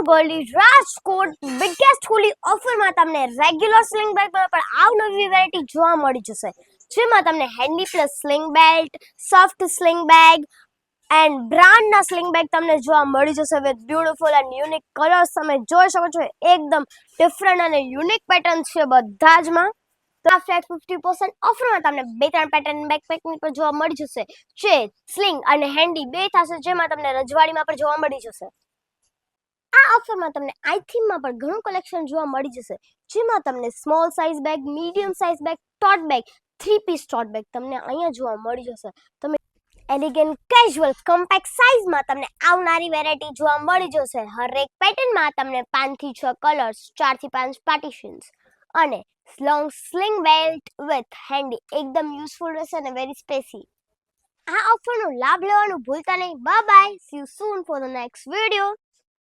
Goldy Rajkot biggest Holi ઓફરમાં તમને regular sling બેગમાં પણ અવનવી વેરાયટી જોવા મળી જશે, જેમાં તમને handy plus sling belt, soft sling bag and બ્રાન્ડના સ્લિંગ બેગ તમને જોવા મળી જશે with beautiful and unique colours. તમે જોઈ શકો છો એકદમ ડિફરન્ટ અને યુનિક પેટર્ન્સ છે બધા જમાં. તો આ ફ્લેટ 50% ઓફરમાં તમને 2-3 પેટર્ન બેકપેકની પણ જોવા મળી જશે, જે સ્લિંગ અને હેન્ડી બે થશે, જેમાં તમને રજવાડીમાં પણ જોવા મળી જશે. આ ઓફરમાં તમને આઈ થીમમાં પણ ઘણું કલેક્શન જોવા મળી જશે, જેમાં તમને small size bag, medium size bag, tote bag, 3 piece tote bag તમને અહીંયા જોવા મળી જશે. તમે એલિગન્ટ કેઝ્યુઅલ કોમ્પેક્ટ સાઇઝમાં તમને આવનારી વેરાયટી જોવા મળી જશે. હરેક પેટર્નમાં તમને 5 થી 6 કલર્સ, 4 થી 5 પાર્ટીશન્સ અને long sling belt with handy એકદમ યુઝફુલ રહેશે અને વેરી સ્પેસી. આ ઓફરનો લાભ લેવાનું ભૂલતા નહીં. Bye bye, C you soon for the next video.